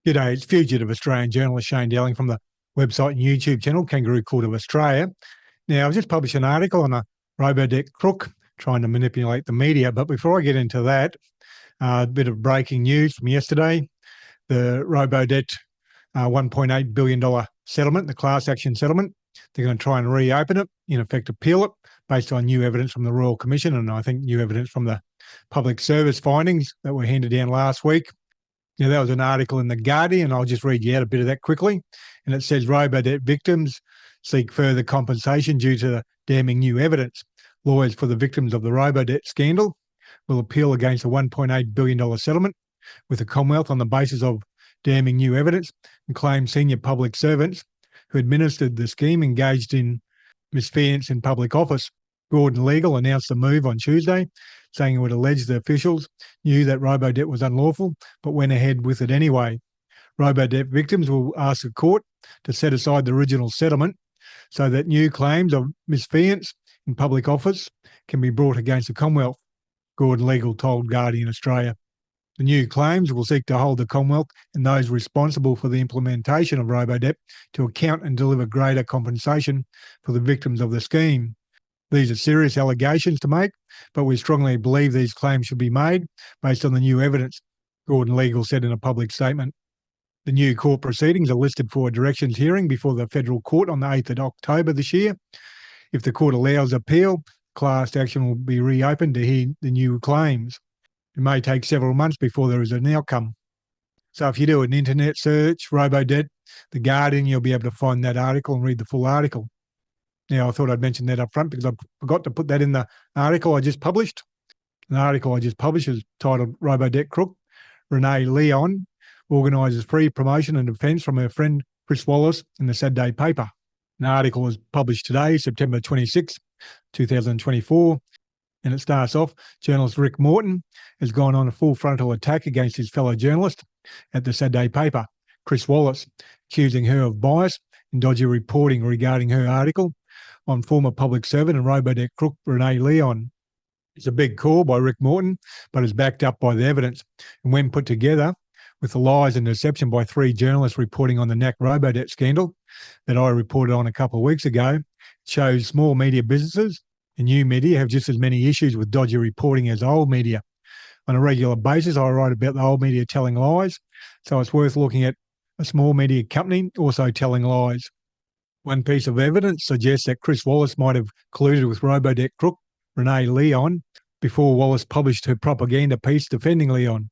G'day, it's fugitive Australian journalist Shane Dowling from the website and YouTube channel Kangaroo Court of Australia. Now, I've just published an article on a Robodebt crook trying to manipulate the media. But before I get into that, a bit of breaking news from yesterday. The Robodebt $1.8 billion settlement, the class action settlement, they're going to try and reopen it, in effect appeal it, based on new evidence from the Royal Commission and I think new evidence from the public service findings that were handed down last week. Now, that was an article in The Guardian. I'll just read you out a bit of that quickly. And it says Robodebt victims seek further compensation due to the damning new evidence. Lawyers for the victims of the Robodebt scandal will appeal against a $1.8 billion settlement with the Commonwealth on the basis of damning new evidence and claim senior public servants who administered the scheme engaged in misfeasance in public office. Gordon Legal announced the move on Tuesday, saying it would allege the officials knew that Robodebt was unlawful, but went ahead with it anyway. Robodebt victims will ask the court to set aside the original settlement so that new claims of misfeasance in public office can be brought against the Commonwealth, Gordon Legal told Guardian Australia. The new claims will seek to hold the Commonwealth and those responsible for the implementation of Robodebt to account and deliver greater compensation for the victims of the scheme. These are serious allegations to make, but we strongly believe these claims should be made based on the new evidence, Gordon Legal said in a public statement. The new court proceedings are listed for a directions hearing before the federal court on the 8th of October this year. If the court allows appeal, class action will be reopened to hear the new claims. It may take several months before there is an outcome. So if you do an internet search, Robodebt, The Guardian, you'll be able to find that article and read the full article. Now, I thought I'd mention that up front because I forgot to put that in the article I just published. The article I just published is titled Robodebt Crook. Renee Leon organises free promotion and defence from her friend Chris Wallace in the Saturday paper. An article was published today, September 26, 2024, and it starts off, journalist Rick Morton has gone on a full frontal attack against his fellow journalist at the Saturday paper, Chris Wallace, accusing her of bias and dodgy reporting regarding her article on former public servant and Robodebt crook Renee Leon. It's a big call by Rick Morton, but is backed up by the evidence. And when put together with the lies and deception by three journalists reporting on the NAC Robodebt scandal that I reported on a couple of weeks ago, it shows small media businesses and new media have just as many issues with dodgy reporting as old media. On a regular basis, I write about the old media telling lies, so it's worth looking at a small media company also telling lies. One piece of evidence suggests that Chris Wallace might have colluded with Robodebt crook Renee Leon before Wallace published her propaganda piece defending Leon.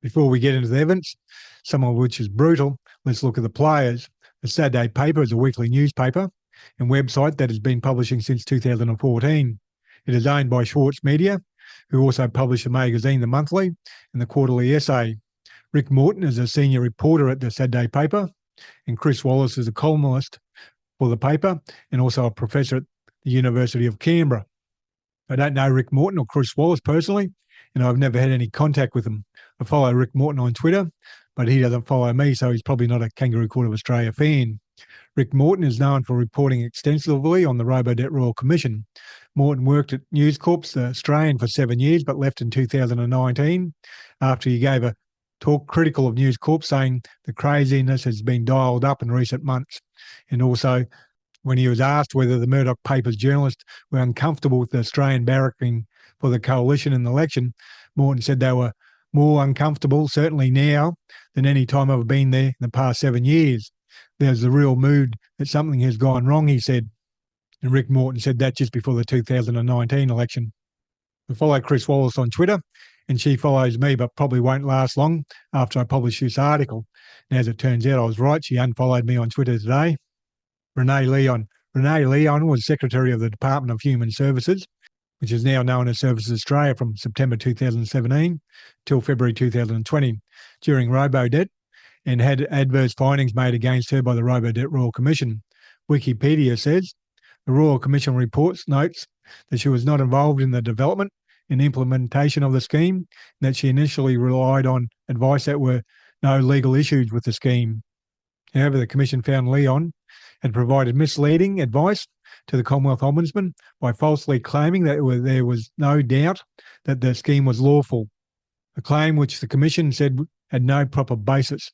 Before we get into the evidence, some of which is brutal, let's look at the players. The Saturday paper is a weekly newspaper and website that has been publishing since 2014. It is owned by Schwartz Media, who also publish the magazine The Monthly and the Quarterly Essay. Rick Morton is a senior reporter at the Saturday paper, and Chris Wallace is a columnist for the paper and also a professor at the University of Canberra. I don't know Rick Morton or Chris Wallace personally, and I've never had any contact with them. I follow Rick Morton on Twitter, but he doesn't follow me, so he's probably not a Kangaroo Court of Australia fan. Rick Morton is known for reporting extensively on the Robodebt Royal Commission. Morton worked at News Corp Australian for 7 years, but left in 2019 after he gave a talk critical of News Corp, saying the craziness has been dialed up in recent months. And also, when he was asked whether the Murdoch papers journalists were uncomfortable with the Australian barracking for the coalition in the election, Morton said they were more uncomfortable, certainly now, than any time I've been there in the past 7 years. There's a real mood that something has gone wrong, he said. And Rick Morton said that just before the 2019 election. I follow Chris Wallace on Twitter, and she follows me, but probably won't last long after I publish this article. And as it turns out, I was right. She unfollowed me on Twitter today. Renee Leon. Renee Leon was Secretary of the Department of Human Services, which is now known as Services Australia, from September 2017 till February 2020, during Robodebt, and had adverse findings made against her by the Robodebt Royal Commission. Wikipedia says the Royal Commission notes that she was not involved in the development and implementation of the scheme, and that she initially relied on advice that were no legal issues with the scheme. However, the Commission found Leon had provided misleading advice to the Commonwealth Ombudsman by falsely claiming that there was no doubt that the scheme was lawful, a claim which the Commission said had no proper basis.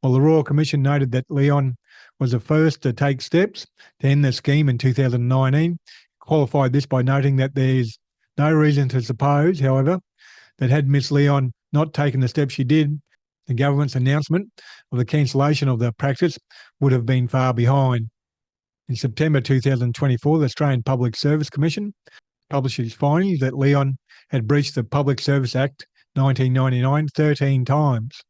While the Royal Commission noted that Leon was the first to take steps to end the scheme in 2019, qualified this by noting that there's no reason to suppose, however, that had Miss Leon not taken the steps she did, the government's announcement of the cancellation of the practice would have been far behind. In September 2024, the Australian Public Service Commission published its findings that Leon had breached the Public Service Act 1999 13 times.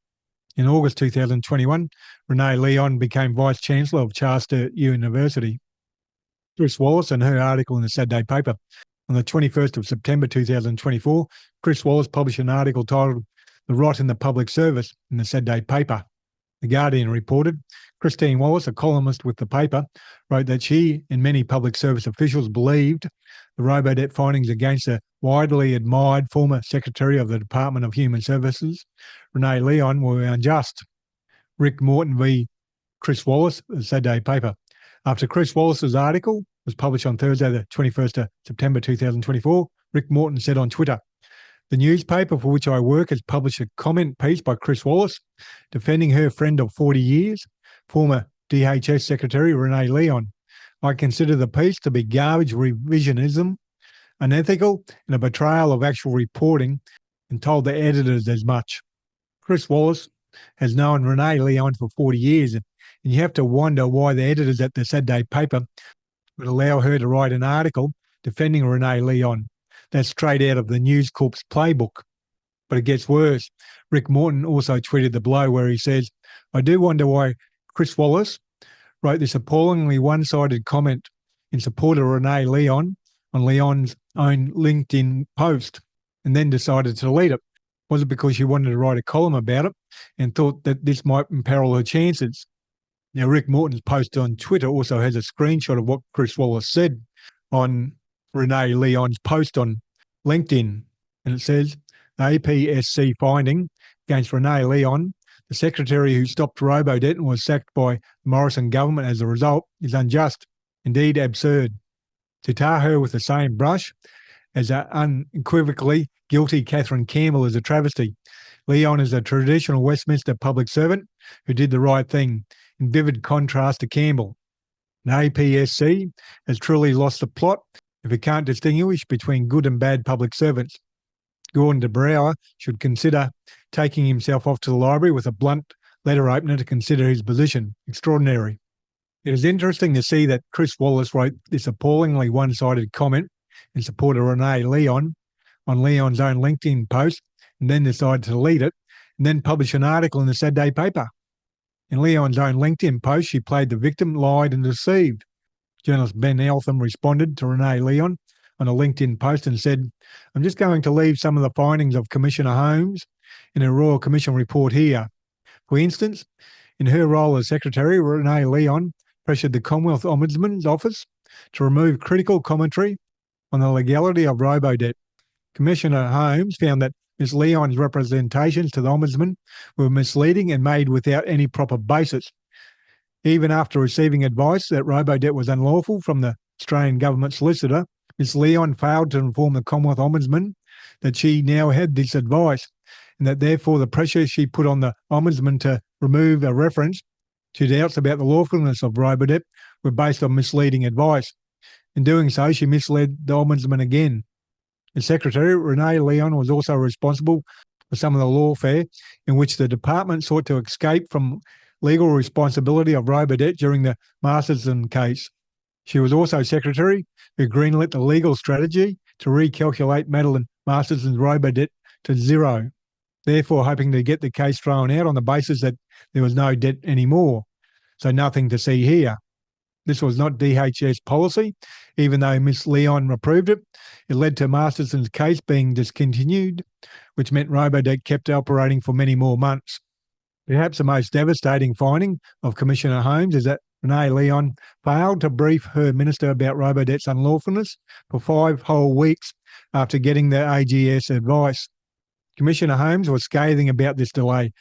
In August 2021, Renee Leon became Vice-Chancellor of Charter University. Chris Wallace, in her article in the Saturday paper on the 21st of September 2024, Chris Wallace published an article titled "The Rot in the Public Service" in the Saturday paper. The Guardian reported Christine Wallace, a columnist with the paper, wrote that she and many public service officials believed the Robodebt findings against a widely admired former Secretary of the Department of Human Services, Renee Leon, were unjust. Rick Morton v. Chris Wallace, the Saturday paper. After Chris Wallace's article was published on Thursday, the 21st of September 2024, Rick Morton said on Twitter, "The newspaper for which I work has published a comment piece by Chris Wallace defending her friend of 40 years, former DHS Secretary Renee Leon. I consider the piece to be garbage revisionism, unethical, and a betrayal of actual reporting, and told the editors as much." Chris Wallace has known Renee Leon for 40 years, and you have to wonder why the editors at the Saturday paper would allow her to write an article defending Renee Leon. That's straight out of the News Corp's playbook. But it gets worse. Rick Morton also tweeted the blow where he says, "I do wonder why Chris Wallace wrote this appallingly one-sided comment in support of Renee Leon on Leon's own LinkedIn post and then decided to delete it. Was it because she wanted to write a column about it and thought that this might imperil her chances?" Now, Rick Morton's post on Twitter also has a screenshot of what Chris Wallace said on Renee Leon's post on LinkedIn. And it says, "The APSC finding against Renee Leon, the secretary who stopped Robodebt and was sacked by the Morrison government as a result, is unjust, indeed absurd. To tar her with the same brush as an unequivocally guilty Catherine Campbell is a travesty. Leon is a traditional Westminster public servant who did the right thing, in vivid contrast to Campbell. The APSC has truly lost the plot if it can't distinguish between good and bad public servants. Gordon de Brouwer should consider taking himself off to the library with a blunt letter opener to consider his position. Extraordinary." It is interesting to see that Chris Wallace wrote this appallingly one-sided comment in support of Renee Leon on Leon's own LinkedIn post and then decided to delete it and then publish an article in the Saturday paper. In Leon's own LinkedIn post, she played the victim, lied and deceived. Journalist Ben Eltham responded to Renee Leon on a LinkedIn post and said, "I'm just going to leave some of the findings of Commissioner Holmes in her Royal Commission report here. For instance, in her role as Secretary, Renee Leon pressured the Commonwealth Ombudsman's Office to remove critical commentary on the legality of Robodebt. Commissioner Holmes found that Ms. Leon's representations to the Ombudsman were misleading and made without any proper basis. Even after receiving advice that Robodebt was unlawful from the Australian government solicitor, Ms. Leon failed to inform the Commonwealth Ombudsman that she now had this advice and that therefore the pressure she put on the Ombudsman to remove a reference to doubts about the lawfulness of Robodebt were based on misleading advice. In doing so, she misled the Ombudsman again. As Secretary, Renee Leon was also responsible for some of the lawfare in which the department sought to escape from legal responsibility of Robodebt during the Masterson case. She was also Secretary who greenlit the legal strategy to recalculate Madeline Masterson's Robodebt to zero, therefore hoping to get the case thrown out on the basis that there was no debt anymore. So nothing to see here. This was not DHS policy, even though Ms. Leon approved it. It led to Masterson's case being discontinued, which meant Robodebt kept operating for many more months. Perhaps the most devastating finding of Commissioner Holmes is that Renee Leon failed to brief her minister about Robodebt's unlawfulness for 5 whole weeks after getting the AGS advice. Commissioner Holmes was scathing about this delay.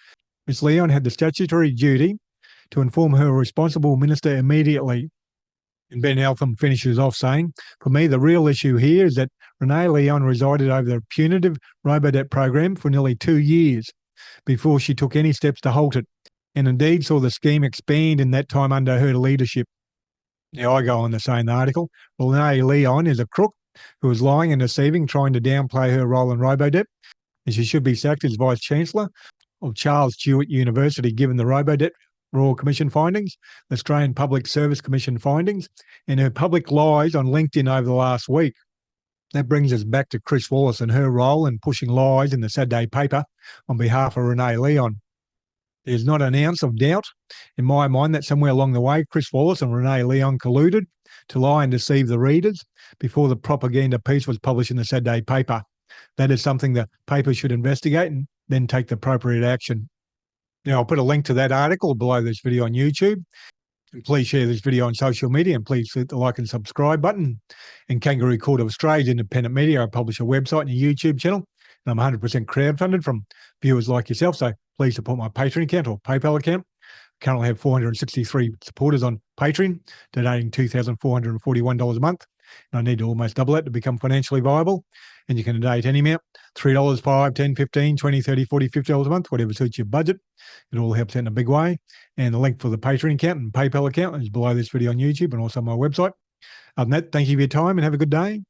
Ms. Leon had the statutory duty to inform her responsible minister immediately. And Ben Eltham finishes off saying, "For me, the real issue here is that Renee Leon resided over the punitive Robodebt program for nearly 2 years before she took any steps to halt it. and indeed saw the scheme expand in that time under her leadership. Now, I go on to say in the article, Renee Leon is a crook who is lying and deceiving, trying to downplay her role in Robodebt, and she should be sacked as Vice-Chancellor of Charles Sturt University, given the Robodebt Royal Commission findings, the Australian Public Service Commission findings, and her public lies on LinkedIn over the last week. That brings us back to Chris Wallace and her role in pushing lies in the Saturday paper on behalf of Renee Leon. There's not an ounce of doubt in my mind that somewhere along the way, Chris Wallace and Renee Leon colluded to lie and deceive the readers before the propaganda piece was published in the Saturday paper. That is something the paper should investigate and then take the appropriate action. Now, I'll put a link to that article below this video on YouTube. And please share this video on social media, and please hit the like and subscribe button. And Kangaroo Court of Australia's independent media, I publish a website and a YouTube channel, and I'm 100% crowdfunded from viewers like yourself. So please support my Patreon account or PayPal account. I currently have 463 supporters on Patreon, donating $2,441 a month. And I need to almost double that to become financially viable. And you can donate any amount, $3, $5, $10, $15, $20, $30, $40, $50 a month, whatever suits your budget. It all helps out in a big way. And the link for the Patreon account and PayPal account is below this video on YouTube and also my website. Other than that, thank you for your time and have a good day.